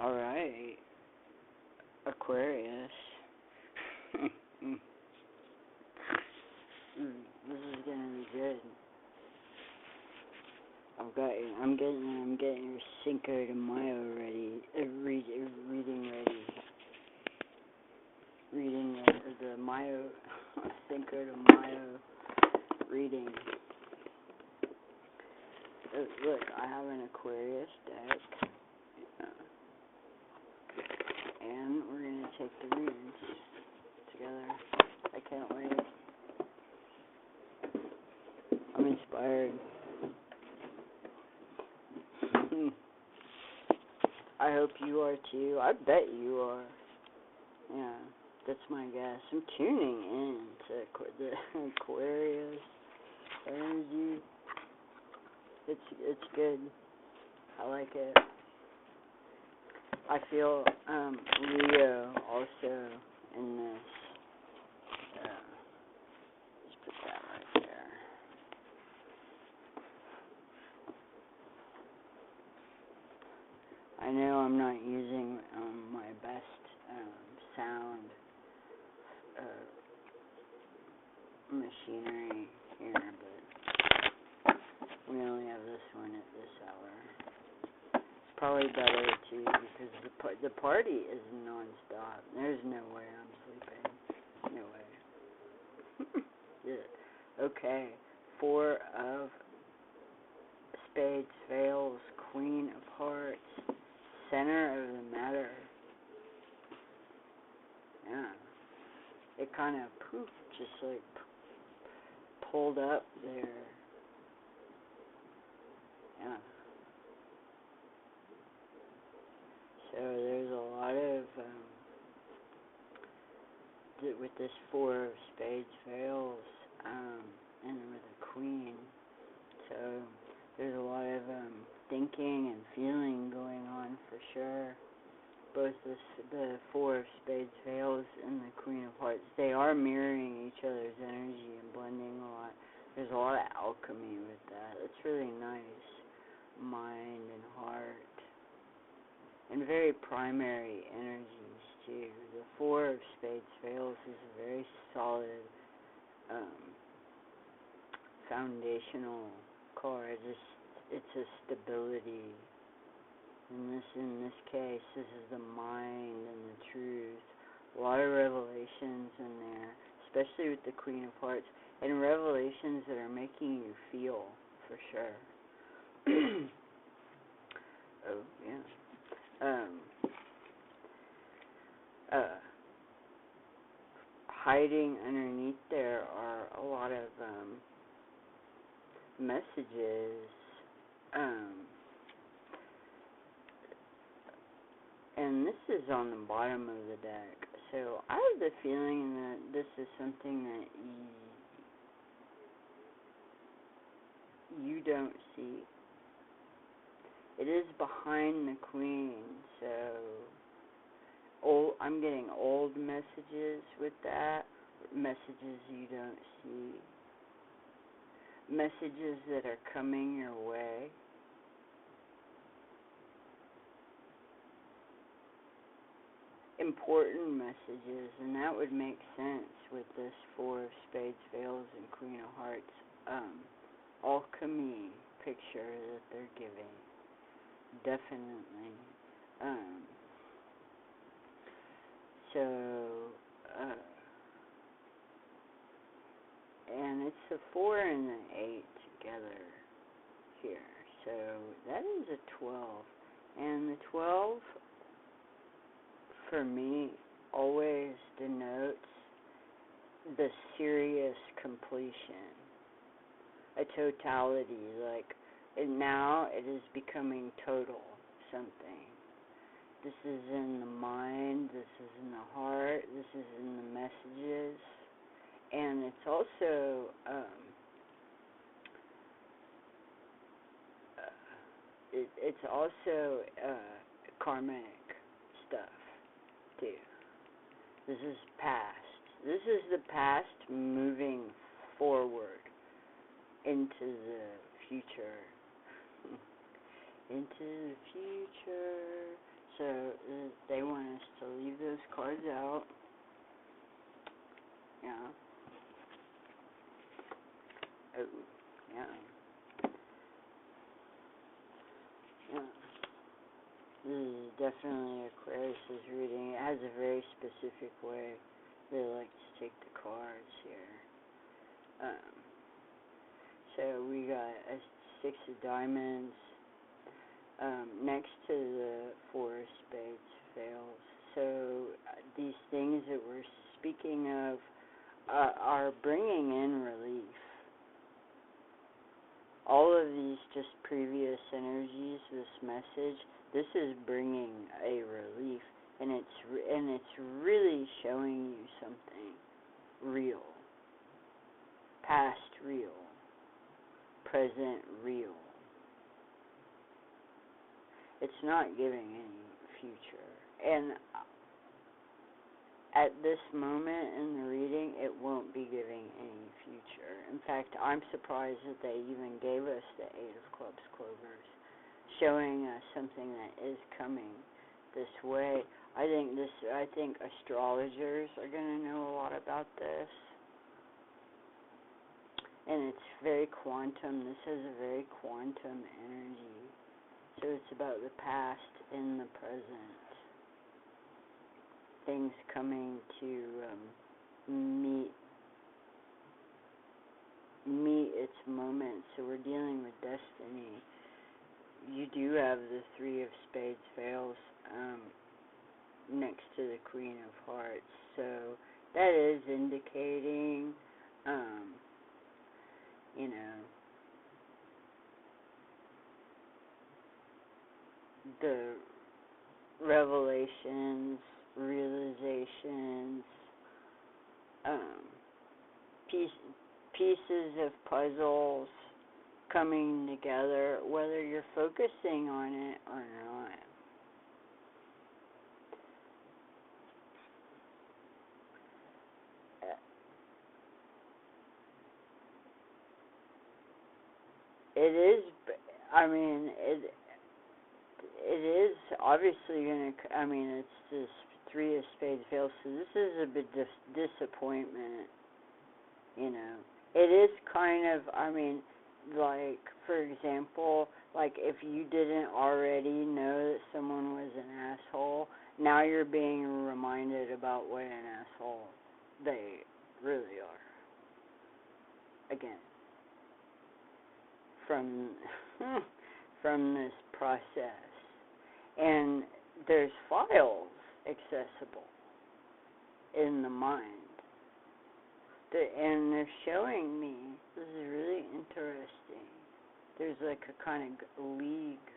Alright, Aquarius. This is gonna be good. I'm getting your Cinco de Mayo ready. Reading ready. Reading the Mayo Cinco de Mayo reading. Look, I have an Aquarius deck. And we're gonna take the readings together. I can't wait. I'm inspired. I hope you are too. I bet you are. Yeah, that's my guess. I'm tuning in to the Aquarius energy. It's good. I like it. I feel Leo also in this. Let's put that right there. I know I'm not using my best sound machinery here, but we only have this one at this hour. It's probably better too because the party is non-stop. There's no way I'm sleeping. No way. Yeah. Okay. 4 of Spades fails. Queen of Hearts. Center of the matter. Yeah. It kind of just like pulled up there. Yeah. So there's a lot of with this 4 of Spades fails, and with a Queen. So there's a lot of thinking and feeling going on for sure. Both the 4 of Spades fails and the Queen of Hearts, they are mirroring each other's energy and blending a lot. There's a lot of alchemy with that. It's really nice. Mind and heart. And very primary energies too. The 4 of Spades fails is a very solid foundational card. It's a stability. In this case, this is the mind and the truth. A lot of revelations in there, especially with the Queen of Hearts, and revelations that are making you feel, for sure. Oh, yeah. Hiding underneath there are a lot of messages, and this is on the bottom of the deck. So I have the feeling that this is something that you don't see. It is behind the Queen, so I'm getting old messages with that, messages you don't see, messages that are coming your way. Important messages, and that would make sense with this 4 of Spades fails and Queen of Hearts alchemy picture that they're giving. Definitely. And it's the 4 and the 8 together here. So that is a 12. And the 12, for me, always denotes the serious completion. A totality, like, and now it is becoming total something. This is in the mind, this is in the heart, this is in the messages, and it's also it's also karmic stuff too. This is past. This is the past moving forward into the future. Into the future. So they want us to leave those cards out. Yeah. Oh, yeah. Yeah. This is definitely Aquarius' reading. It has a very specific way they like to take the cards here. So we got a 6 of diamonds next to the 4 of spades fails. So these things that we're speaking of are bringing in relief. All of these just previous energies, this message, this is bringing a relief, and it's really showing you something real, past real, present real. It's not giving any future, and at this moment in the reading, it won't be giving any future. In fact, I'm surprised that they even gave us the 8 of Clubs clovers, showing us something that is coming this way. I think astrologers are going to know a lot about this. And it's very quantum. This has a very quantum energy. So it's about the past and the present. Things coming to meet its moment. So we're dealing with destiny. You do have the 3 of spades fails next to the Queen of Hearts. So that is indicating, you know, the revelations, realizations, pieces of puzzles coming together, whether you're focusing on it or not. It is, I mean, it is obviously going to, I mean, it's this 3 of spades fails, so this is a bit disappointment, you know. It is kind of, I mean, like, for example, like, if you didn't already know that someone was an asshole, now you're being reminded about what an asshole they really are. Again. From this process. And there's files accessible in the mind. And they're showing me, this is really interesting, there's like a kind of league.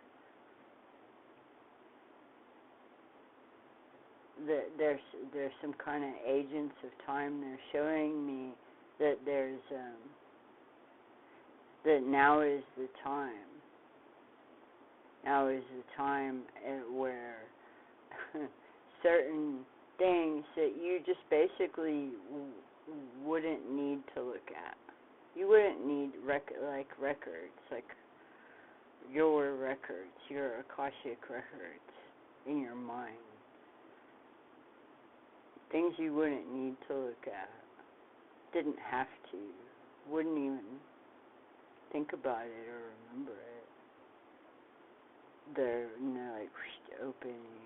There's some kind of agents of time. They're showing me that there's that now is the time. Now is the time where certain things that you just basically wouldn't need to look at. You wouldn't need records, like your records, your Akashic records in your mind. Things you wouldn't need to look at. Didn't have to. Wouldn't even think about it or remember it. They're like opening.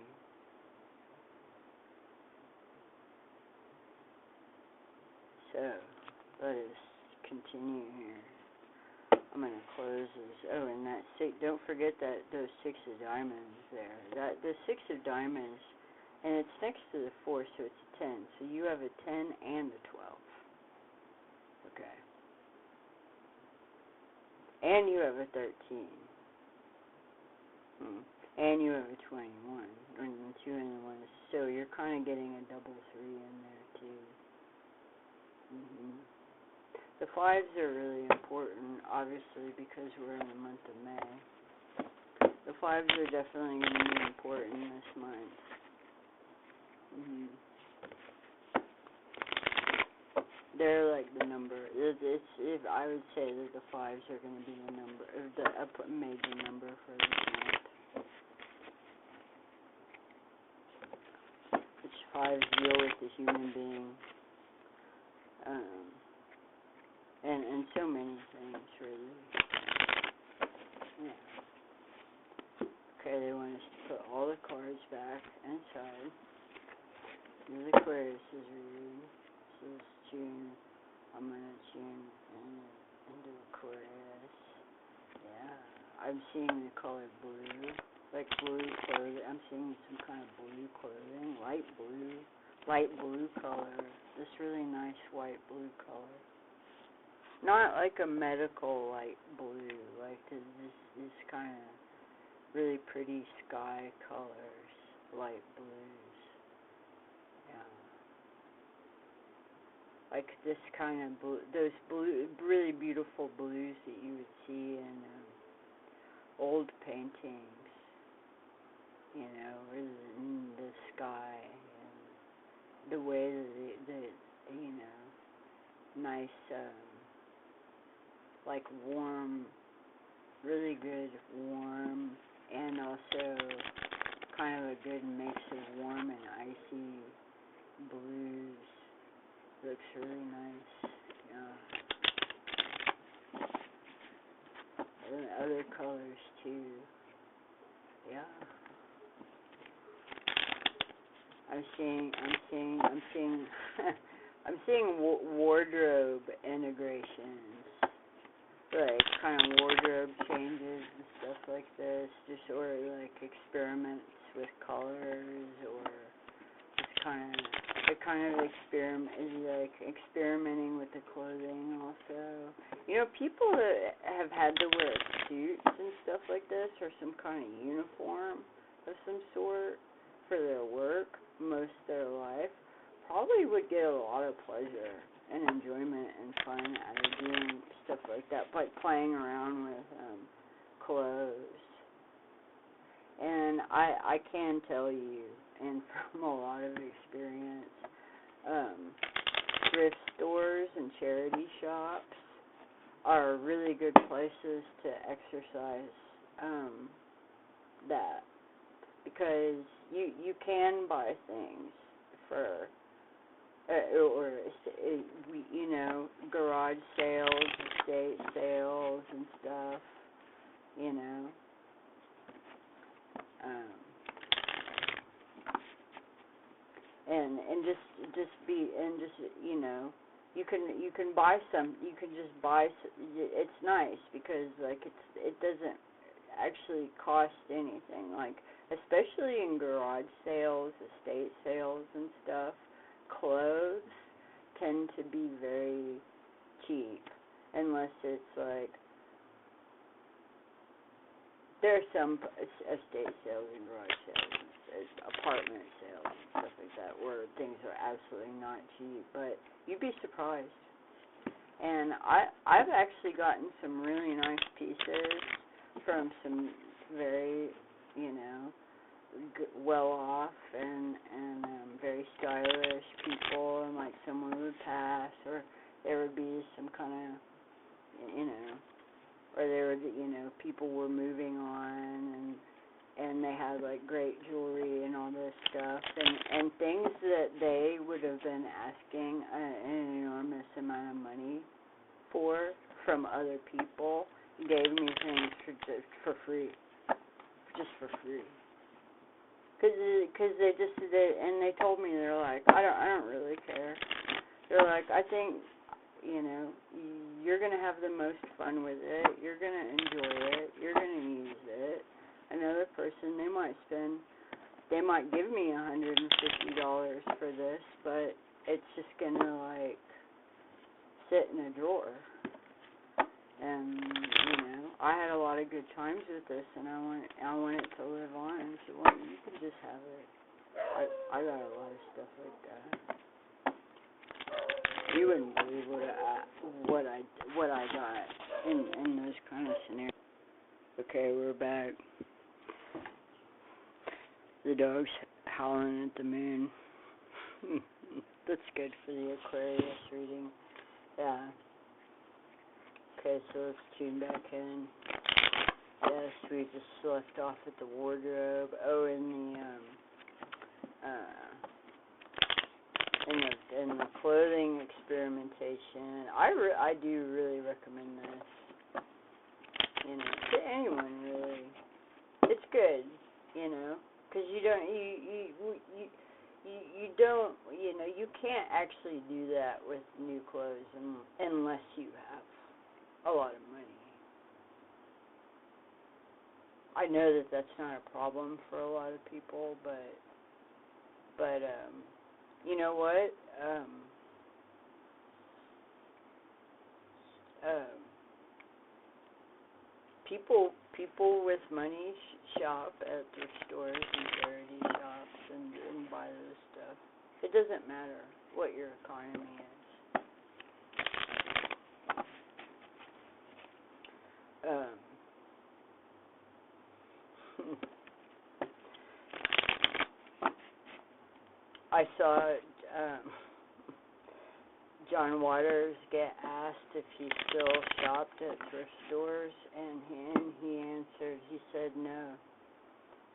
So let us continue here. I'm gonna close this. Oh, and that 6. Don't forget that those 6 of diamonds there. The 6 of diamonds, and it's next to the 4, so it's a 10. So you have a 10 and a 12. Okay. And you have a 13. And you have a 21. And the 2 and the 1. So you're kind of getting a double 3 in there, too. The 5s are really important, obviously, because we're in the month of May. The 5s are definitely going to be important this month. They're like the number. If I would say that the 5s are going to be the number, the major number for this month. how to deal with a human being, and so many things, really. Yeah. Okay, they want us to put all the cards back inside. This is Aquarius is reading. This is June. I'm going to tune into Aquarius. Yeah. I'm seeing the color blue. Like blue clothing. I'm seeing some kind of blue clothing. Light blue color. This really nice white blue color. Not like a medical light blue. Like this kind of really pretty sky colors. Light blues. Yeah. Like this kind of blue. Those blue, really beautiful blues that you would see in old paintings. You know, in the sky, and the way that the you know, nice, like warm, really good warm, and also kind of a good mix of warm and icy blues. Looks really nice, yeah. And other colors too, yeah. I'm seeing I'm seeing wardrobe integrations, like kind of wardrobe changes and stuff like this, just or like experiments with colors, or just kind of experiment is like experimenting with the clothing also. You know, people that have had to wear suits and stuff like this, or some kind of uniform of some sort for their work most of their life, probably would get a lot of pleasure and enjoyment and fun out of doing stuff like that, like playing around with clothes. And I can tell you, and from a lot of experience, thrift stores and charity shops are really good places to exercise that. Because you can buy things for, or you know, garage sales, estate sales and stuff, you know. And just you know, you can buy some. You can just buy. It's nice because like it doesn't actually cost anything. Like, especially in garage sales, estate sales and stuff, clothes tend to be very cheap, unless it's like, there are some estate sales and garage sales, apartment sales and stuff like that, where things are absolutely not cheap, but you'd be surprised. And I've actually gotten some really nice pieces from some very, you know, well off and very stylish people, and like someone would pass, or there would be some kind of, you know, or there would, you know, people were moving on, and they had like great jewelry and all this stuff, and things that they would have been asking an enormous amount of money from other people, gave me things for free, just for free. Cause they told me, they're like, I don't really care. They're like, I think, you know, you're gonna have the most fun with it. You're gonna enjoy it. You're gonna use it. Another person, they might give me $150 for this, but it's just gonna like sit in a drawer. And you know, I had a lot of good times with this, and I want it to live on. And she said, well, you can just have it. I got a lot of stuff like that. You wouldn't believe what I got in those kind of scenarios. Okay, we're back. The dog's howling at the moon. That's good for the Aquarius reading. Yeah. Okay, so let's tune back in. Yes, we just left off at the wardrobe. Oh, and and the clothing experimentation. I do really recommend this, you know, to anyone really. It's good, you know, because you don't, you know, you can't actually do that with new clothes unless you have a lot of money. I know that that's not a problem for a lot of people, but you know what? People with money shop at thrift stores and charity shops and buy this stuff. It doesn't matter what your economy is. I saw John Waters get asked if he still shopped at thrift stores, and he answered. He said no.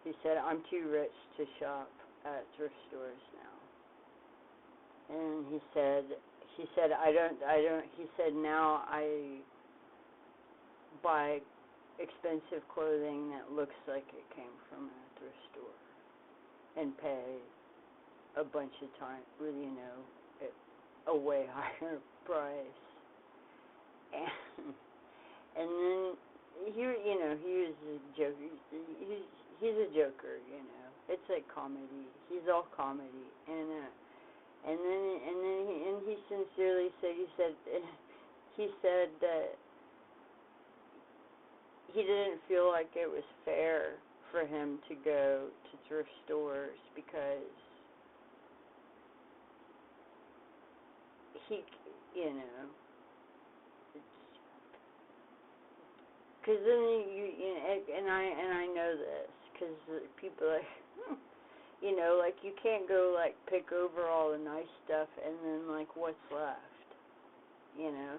He said, I'm too rich to shop at thrift stores now. And he said I don't. He said now I buy expensive clothing that looks like it came from a thrift store, and pay a bunch of time with, you know, a way higher price. And then he was a joker. He's a joker, you know. It's like comedy. He's all comedy, and then he sincerely said he said that he didn't feel like it was fair for him to go to thrift stores because he, you know, because then you know, and I know this because people are, you know, like you can't go like pick over all the nice stuff and then like what's left, you know.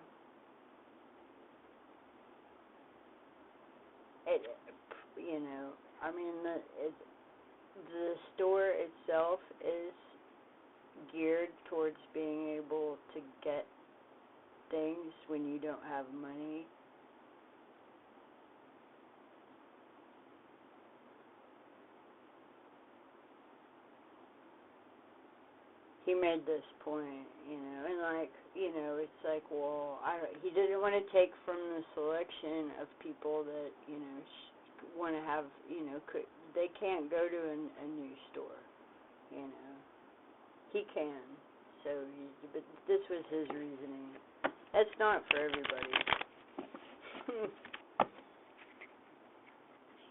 You know, I mean the store itself is geared towards being able to get things when you don't have money. He made this point, you know, and like, you know, it's like, well, he didn't want to take from the selection of people that, you know, want to have, you know, they can't go to a new store, you know. He can, but this was his reasoning. That's not for everybody.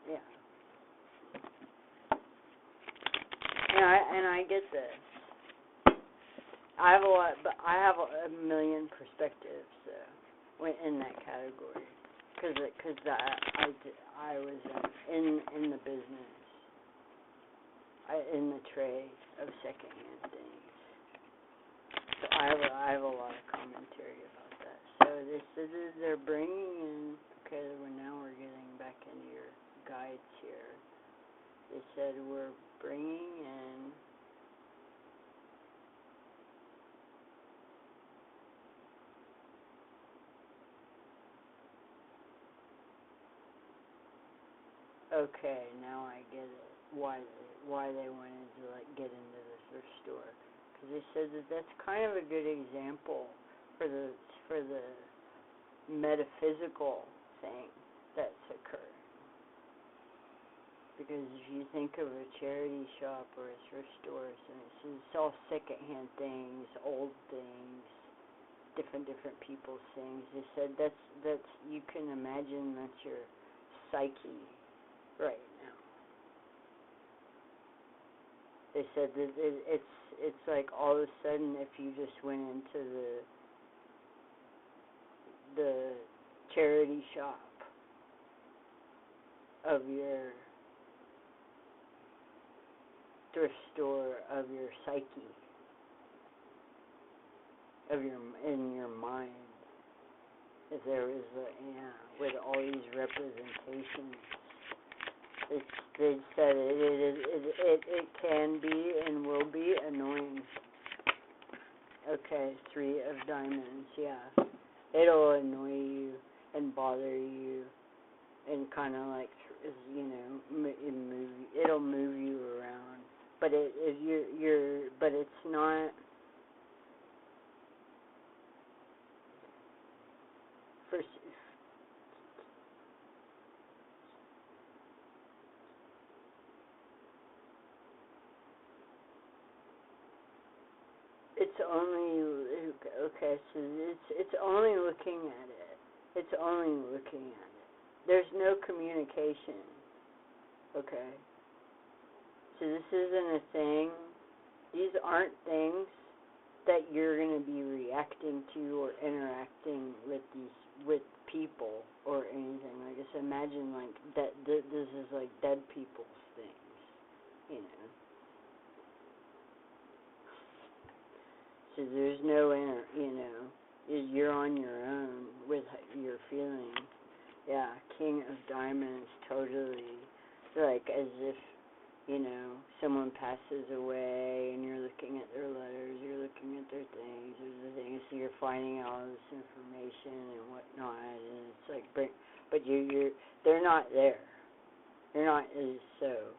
Yeah. And I get this. I have a million perspectives in that category, because I was in the business, in the trade of secondhand things. So I have a lot of commentary about that. So they said that they're bringing in. Okay, now we're getting back into your guides here. They said we're bringing in. Okay, now I get it. Why they wanted to like get into the thrift store, because they said that that's kind of a good example for the metaphysical thing that's occurred. Because if you think of a charity shop or a thrift store, it's all secondhand things, old things, different people's things. They said that's you can imagine that's your psyche right now. They said that it's like all of a sudden if you just went into the charity shop of your thrift store of your psyche, in your mind, if there is with all these representations. They said it can be and will be annoying. Okay, 3 of diamonds, yeah. It'll annoy you and bother you and kind of like, it'll move you around. But but it's not, for, it's only, okay, so it's only looking at it. It's only looking at it. There's no communication, okay? So this isn't a thing. These aren't things that you're going to be reacting to or interacting with people or anything. Like, just imagine like that. This is like dead people's things, you know. So there's no you're on your own with your feelings. Yeah, King of Diamonds, totally. Like as if, someone passes away and you're looking at their letters, you're looking at their things, so you're finding out all this information and whatnot, and it's like, but they're not there. They're not, so.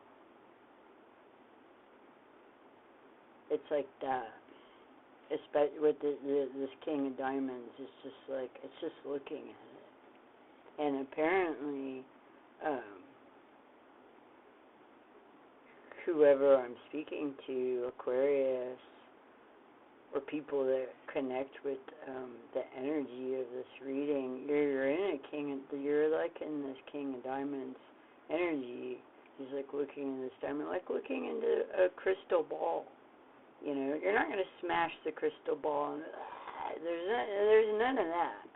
It's like that. Especially with this King of Diamonds, it's just looking at it. And apparently, whoever I'm speaking to, Aquarius, or people that connect with the energy of this reading, you're like in this King of Diamonds energy. He's like looking in this diamond, like looking into a crystal ball. You're not going to smash the crystal ball. There's none of that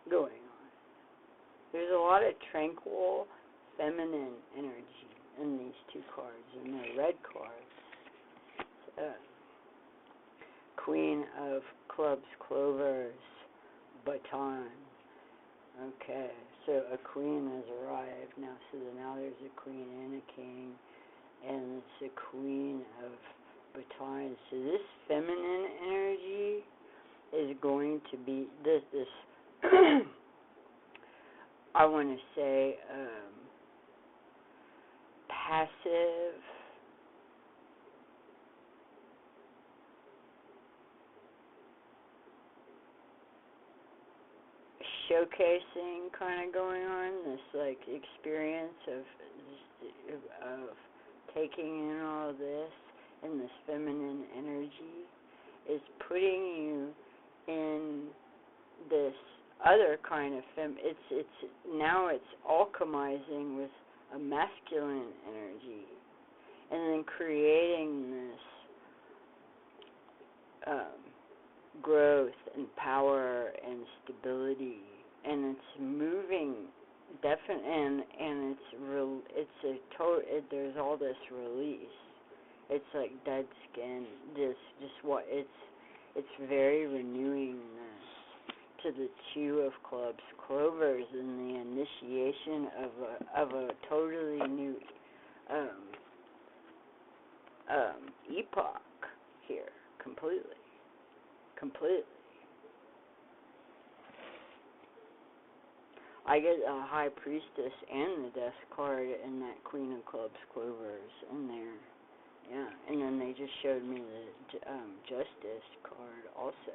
going on. There's a lot of tranquil, feminine energy in these 2 cards, and they're red cards. Queen of Clubs, Clovers, Baton. Okay, so a queen has arrived now. So now there's a queen and a king, and it's a queen of Batons. So this feminine energy is going to be this I want to say passive, showcasing kind of going on, this like experience of taking in all this, and this feminine energy is putting you in this other kind of it's now it's alchemizing with a masculine energy, and then creating this growth and power and stability, and it's moving definitely, and there's all this release. It's like dead skin. It's very renewing to the 2 of Clubs, Clovers, and the initiation of a totally new epoch here, completely. I get a High Priestess and the Death card and that Queen of Clubs, Clovers in there. Yeah, and then they just showed me the Justice card also.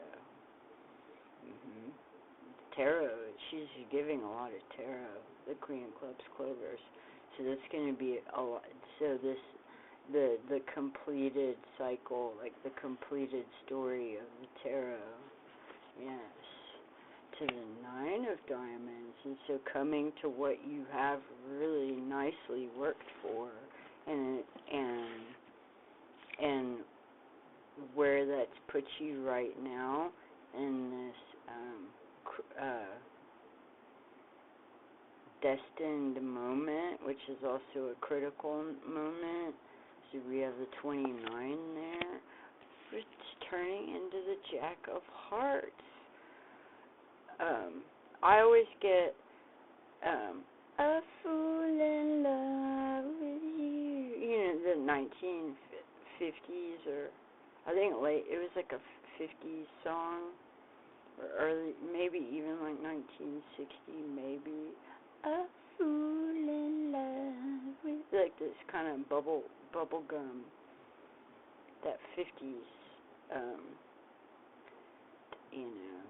Tarot, she's giving a lot of tarot, the Queen of Clubs, Clovers. So that's going to be a lot. So the completed cycle, like the completed story of the tarot. Yes. To the 9 of Diamonds, and so coming to what you have really nicely worked for, and where that's put you right now in this destined moment, which is also a critical moment. So we have the 29 there. It's turning into the Jack of Hearts. I always get a fool in love with you. The 1950s, or I think it was like a 50s song, or early, maybe even like 1960, maybe. A fool in love with, like this kind of bubble gum, that 50s, you know,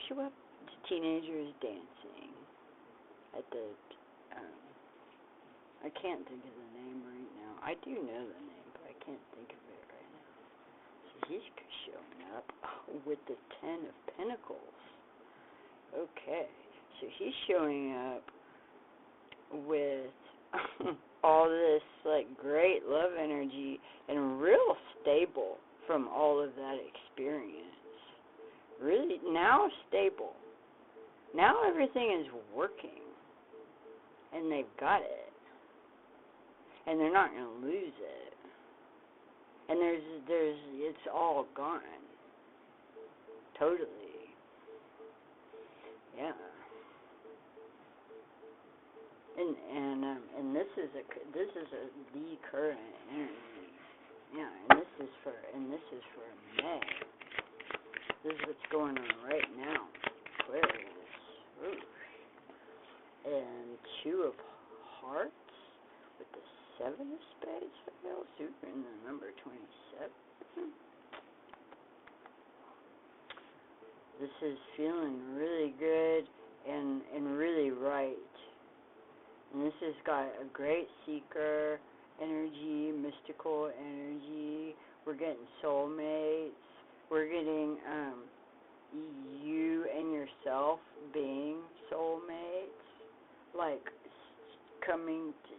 shoo-up, teenagers dancing at the, I can't think of the name right now. I do know the name, but I can't think of it right now. So he's showing up with the 10 of Pentacles. Okay, so he's showing up with all this, like, great love energy and real stable from all of that experience. Really, now stable. Now everything is working, and they've got it, and they're not going to lose it. And it's all gone, totally. Yeah. And this is the current energy. Yeah, and this is for May. This is what's going on right now. Aquarius. Ooh. And 2 of Hearts with the 7 of Spades fails. Super in the number 27. This is feeling really good and really right. And this has got a great seeker energy, mystical energy. We're getting soulmates. We're getting you and yourself being soulmates. Like coming to,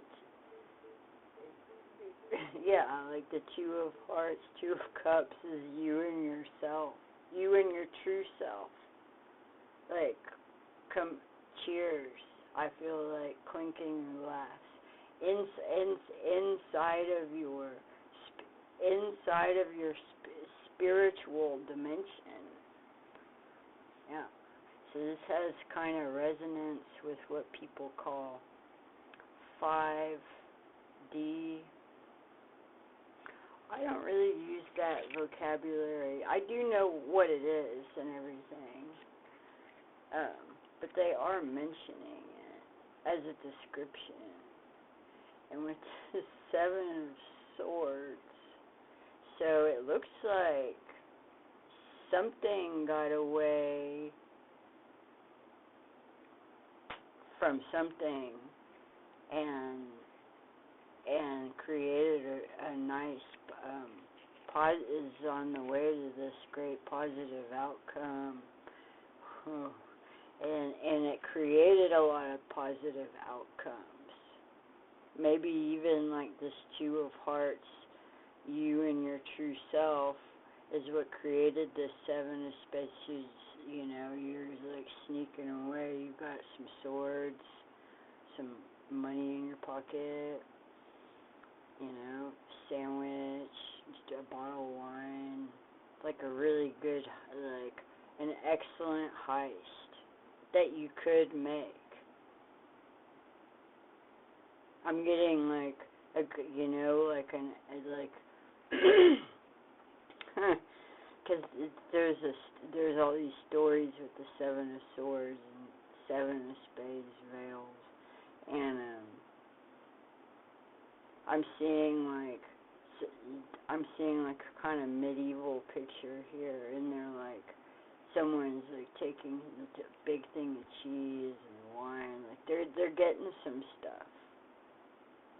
yeah, like the 2 of Hearts, 2 of Cups is you and yourself. You and your true self. Like, cheers. I feel like clinking glass. Inside of your spiritual dimension. Yeah. So this has kind of resonance with what people call 5D. I don't really use that vocabulary. I do know what it is and everything. But they are mentioning it as a description. And with the 7 of Swords, so it looks like something got away from something and created a nice is on the way to this great positive outcome. And it created a lot of positive outcomes. Maybe even like this 2 of Hearts, you and your true self, is what created this 7 of Spades. You know, you're like sneaking away. You've got some swords, some money in your pocket, you know, sandwich, just a bottle of wine, like a really good, like an excellent heist that you could make. I'm getting like you know, like because there's all these stories with the 7 of Swords and 7 of Spades veils, and I'm seeing like a kind of medieval picture here, and they're like someone's like taking a big thing of cheese and wine, like they're getting some stuff.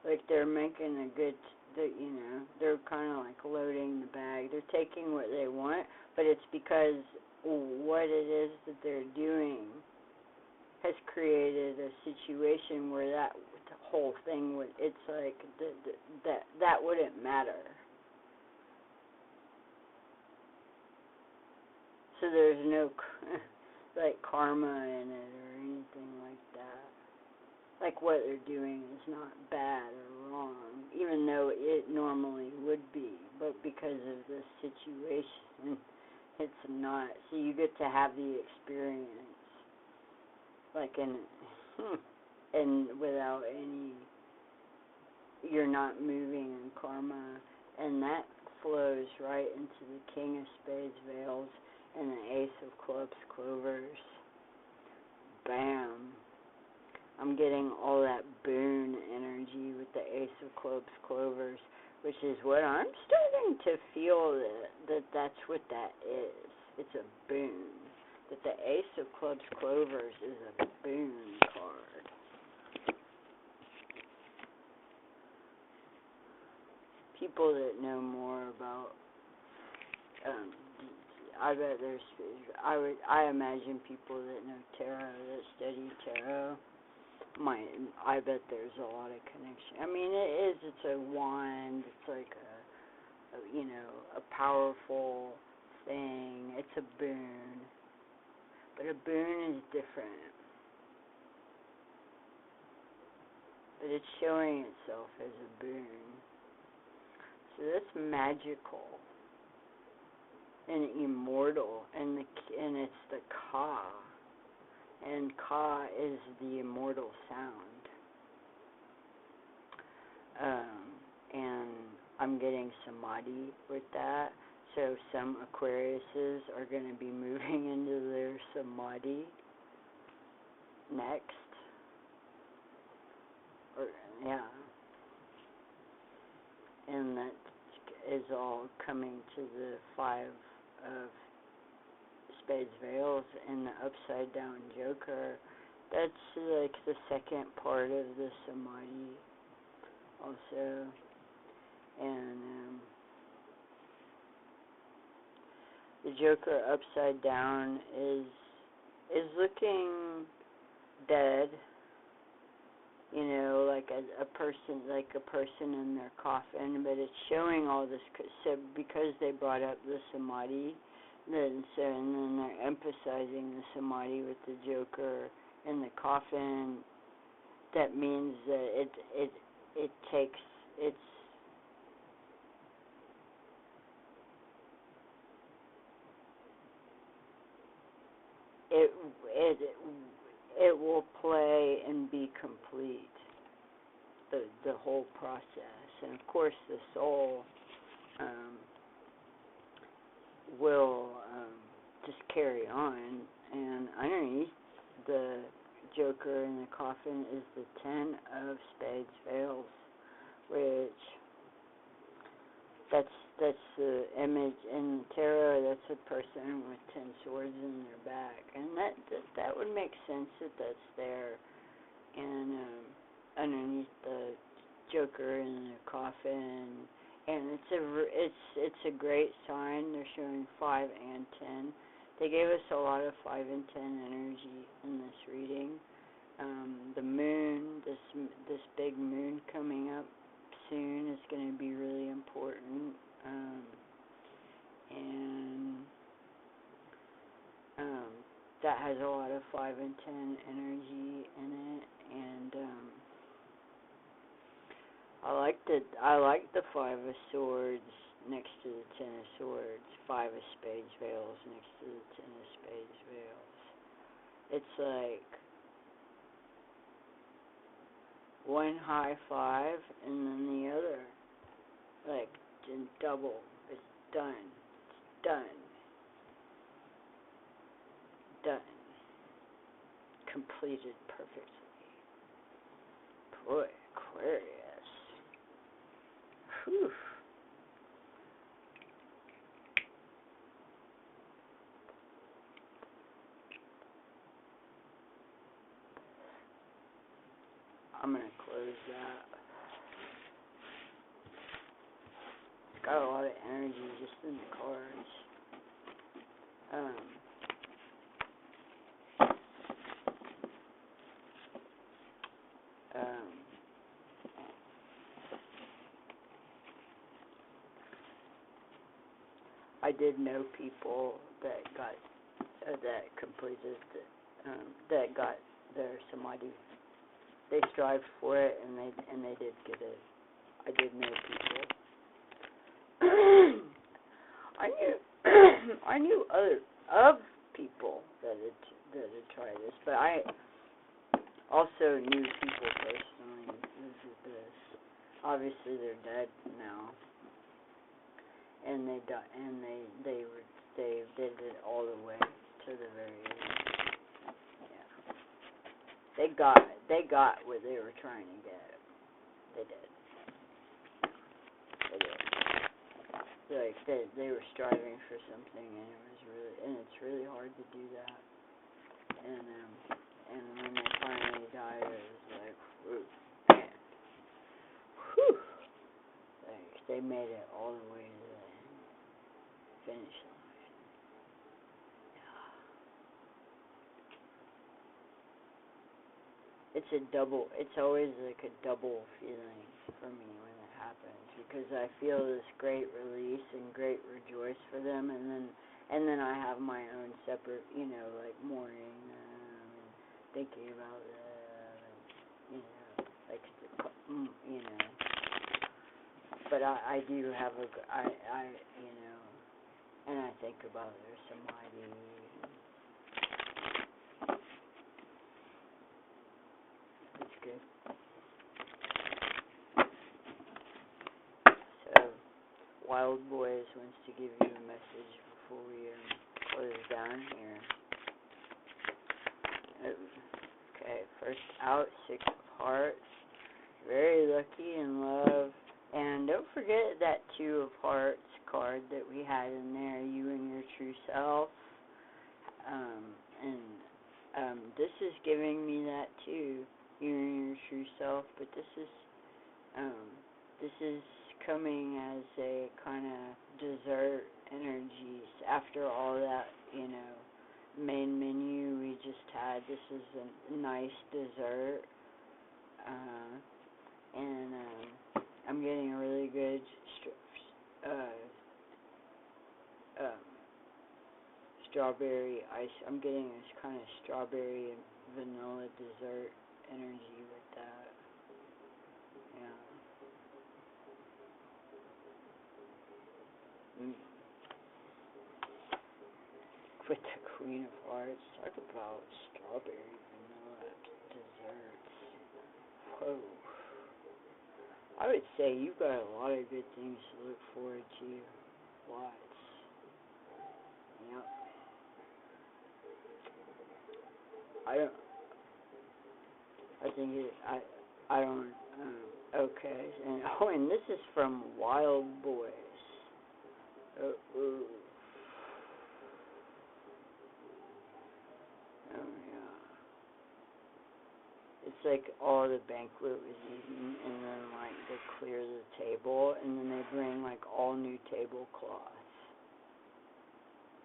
Like they're making a good, you know, they're kind of like loading the bag. They're taking what they want, but it's because what it is that they're doing has created a situation where that whole thing would, it's like that wouldn't matter. So there's no like karma in it or anything like that. Like what they're doing is not bad or wrong, even though it normally would be. But because of the situation, it's not. So you get to have the experience. Like in, and without any, you're not moving in karma, and that flows right into the King of Spades Veils and the Ace of Clubs Clovers. Bam. I'm getting all that boon energy with the Ace of Clubs Clovers, which is what I'm starting to feel that's what that is. It's a boon. That the Ace of Clubs Clovers is a boon card. People that know more about, I bet there's, I imagine people that know tarot, that study tarot, I bet there's a lot of connection. I mean, it's a wand, it's like a powerful thing, it's a boon, but a boon is different, but it's showing itself as a boon, so that's magical, and immortal, and it's the Ka, and Ka is the immortal sound, and I'm getting Samadhi with that, so some Aquariuses are going to be moving into their Samadhi next, and that is all coming to the Five of Spades Veils and the upside down Joker. That's like the second part of the Samadhi also, and the Joker upside down is looking dead, like a person in their coffin, but it's showing all this, so because they brought up the Samadhi, and then they're emphasizing the Samadhi with the Joker in the coffin. That means that it takes, it will play and be complete, the whole process, and of course the soul will just carry on, and underneath the Joker in the coffin is the Ten of Spades Veils, which that's the image in the tarot. That's a person with 10 swords in their back, and that would make sense that that's there. And underneath the Joker in the coffin, and it's a great sign. They're showing 5 and 10. They gave us a lot of 5 and 10 energy in this reading. The moon, this big moon coming up soon is going to be really important, and that has a lot of 5 and 10 energy in it, and I like the 5 of Swords next to the 10 of Swords, 5 of Spades Veils next to the 10 of Spades Veils. It's like one high 5 and then the other, like in double. It's done. It's done. Done. Completed perfectly. Boy, Aquarius. Whew. I'm going to close that. It's got a lot of energy just in the cards. I did know people that got that completed that got their Samadhi. They strived for it, and they did get it. I did know people. I knew other people that had tried this, but also knew people personally who did this. Obviously, they're dead now, and they did it all the way to the very end. Yeah, they got what they were trying to get. They did. Like they were striving for something, and it's really hard to do that. And when they finally died, it was like, whew, man, whew. Like they made it all the way to the finish line. It's always like a double feeling for me when it happens, because I feel this great release and great rejoice for them, and then I have my own separate, like mourning them and thinking about them, and, like, but I do have and I think about their samadhi. It's good. So, Wild Boys wants to give you a message before we close down here. Okay, first out, 6 of Hearts. Very lucky in love. And don't forget that 2 of Hearts card that we had in there, you and your true self. This is giving me that too, you and your true self, but this is coming as a kind of dessert energies after all that, main menu we just had. This is a nice dessert, and I'm getting a really good strawberry ice. I'm getting this kind of strawberry and vanilla dessert energy with that. Yeah. With the Queen of Hearts, talk about strawberry vanilla desserts. Whoa. I would say you've got a lot of good things to look forward to. Lots. Yep. Okay. And this is from Wild Boys. Oh, yeah. It's like all the banquet was eaten, and then, like, they clear the table, and then they bring, like, all new tablecloths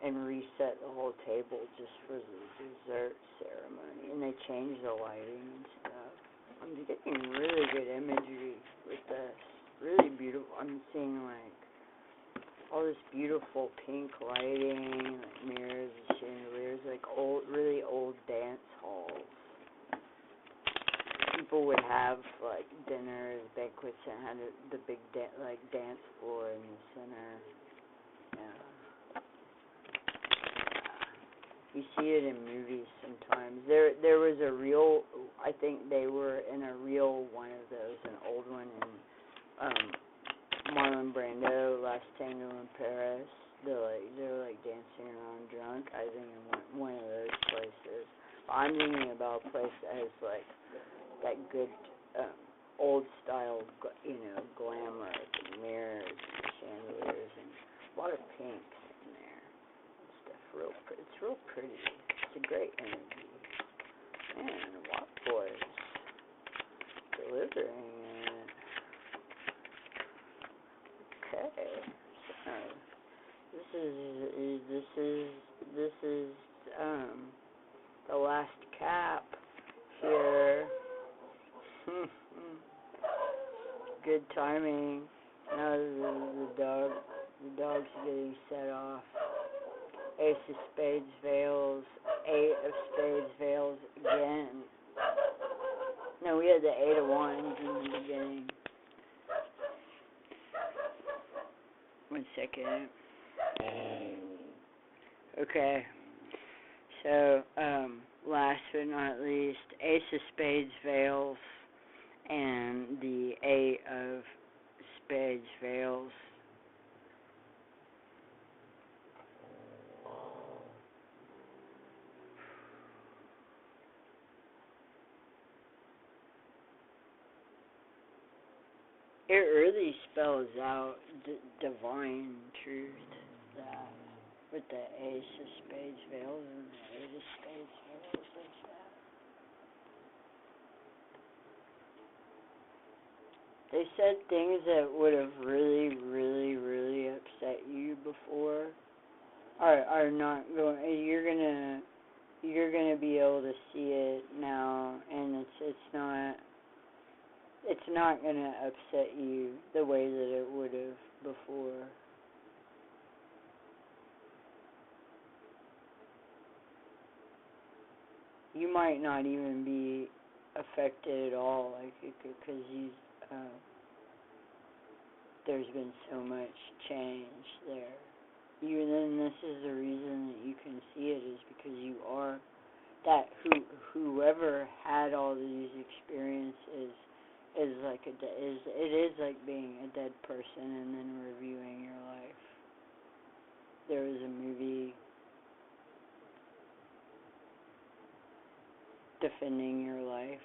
and reset the whole table just for the dessert ceremony, and they change the lighting and stuff. I'm getting really good imagery with this. Really beautiful. I'm seeing, like, all this beautiful pink lighting, like mirrors and chandeliers, like really old dance halls. People would have, like, dinners, banquets, and had the big dance floor in the center. Yeah. You see it in movies sometimes. There was a real, I think they were in a real one of those, an old one in Marlon Brando, Last Tango in Paris. They were dancing around drunk. I think in one of those places. I'm thinking about a place that has like that good old style, glamour, mirrors, and chandeliers, and a lot of pinks in there. And stuff. It's real pretty. It's a great energy. Man, Wild Boys delivering it. Okay, so this is the last cap here. Good timing. Now the dog's getting set off. Ace of Spades fails. 8 of Spades fails again. No, we had the 8 of Wands in the beginning. 1 second. Okay. So, last but not least, Ace of spades fails and the Eight of Spades fails. It really spells out divine truth that with the Ace of Spades fails and the Eight of Spades fails like that. They said things that would have really, really, really upset you before are not going. You're gonna be able to see it now, and it's not gonna upset you the way that it would have before. You might not even be affected at all, like because there's been so much change there. Then this is the reason that you can see it is because you are that whoever had all these experiences is like it is like being a dead person and then reviewing your life. There was a movie, defending your life.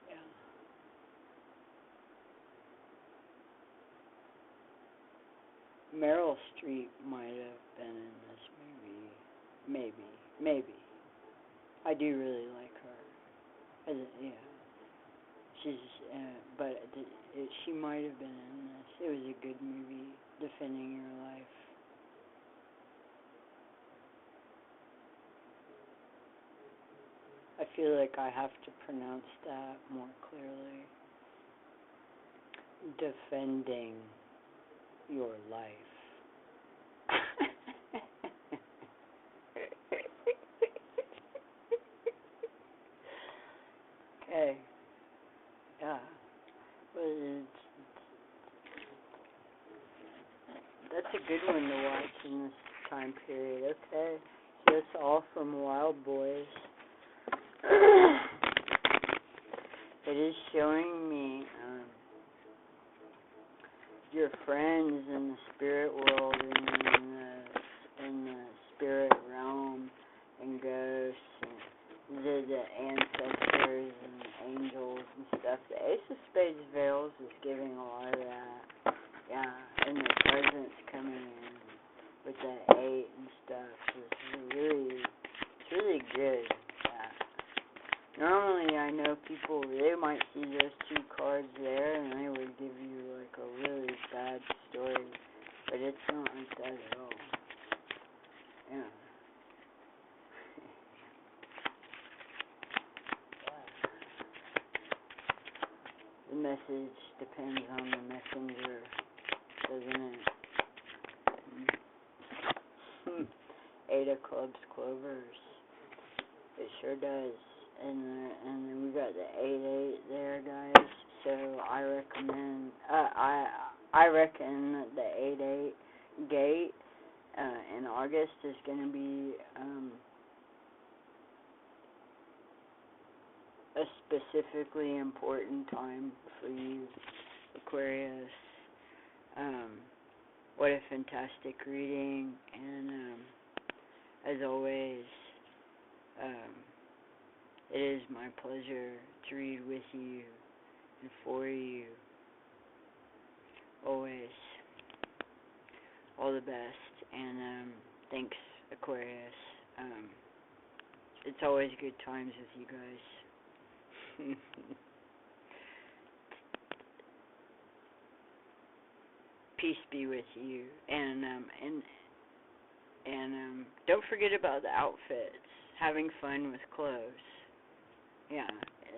Yeah. Meryl Streep might have been in this movie. Maybe. I do really like her. Yeah. She's, but she might have been in this. It was a good movie, Defending Your Life. I feel like I have to pronounce that more clearly. Defending your life. Okay. Yeah. But that's a good one to watch in this time period. Okay. So that's all from Wild Boys. It is showing me your friends in the spirit world and in the spirit realm and ghosts and the ancestors and angels and stuff. The Ace of Spades Veils is giving a lot of that. Yeah, and the presence coming in with the 8 and stuff is really good. Normally, I know people, they might see those 2 cards there, and they would give you, like, a really bad story, but it's not like that at all. Yeah. The message depends on the messenger, doesn't it? 8 of Clubs, Clovers. It sure does. And then we got the 8-8 there, guys. So I recommend. I reckon that the 8-8 gate in August is going to be a specifically important time for you, Aquarius. What a fantastic reading, and as always. It is my pleasure to read with you and for you. Always. All the best. And thanks, Aquarius. It's always good times with you guys. Peace be with you. And don't forget about the outfits. Having fun with clothes. Yeah,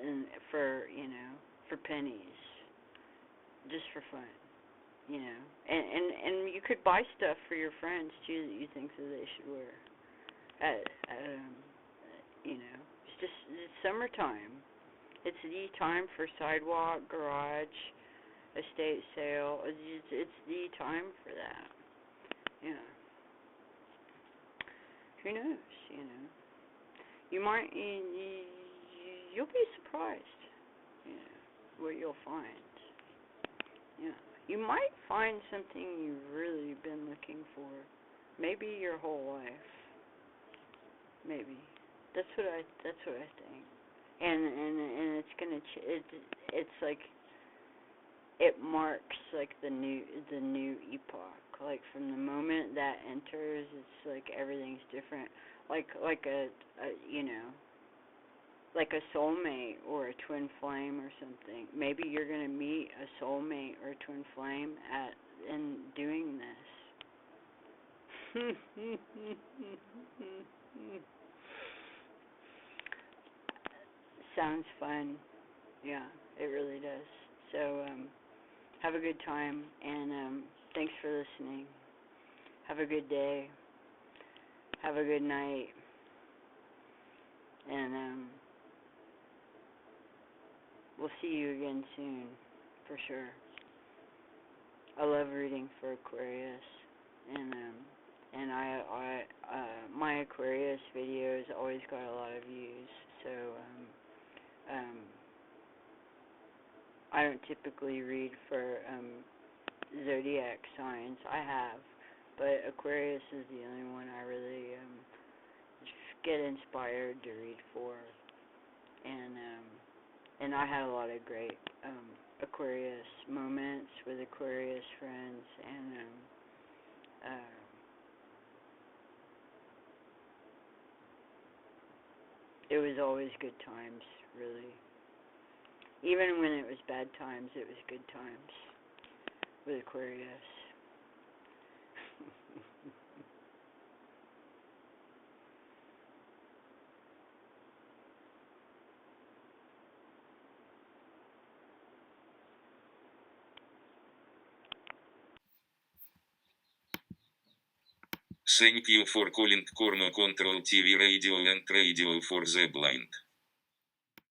and for pennies, just for fun, and you could buy stuff for your friends too that you think that they should wear. It's summertime. It's the time for sidewalk, garage, estate sale. It's the time for that. Yeah. Who knows? You might, you'll be surprised, what you'll find. Yeah. You might find something you've really been looking for. Maybe your whole life. Maybe. That's what I think. And it's gonna it's like it marks like the new epoch. Like from the moment that enters, it's like everything's different. Like a like a soulmate or a twin flame or something. Maybe you're gonna meet a soulmate or a twin flame in doing this. Sounds fun. Yeah, it really does. So, have a good time, and thanks for listening. Have a good day. Have a good night. And we'll see you again soon, for sure. I love reading for Aquarius, and I my Aquarius videos always got a lot of views. So I don't typically read for zodiac signs. I have, but Aquarius is the only one I really get inspired to read for, and I had a lot of great Aquarius moments with Aquarius friends, and it was always good times, really. Even when it was bad times, it was good times with Aquarius. Thank you for calling Corno Control TV Radio and Radio for the Blind.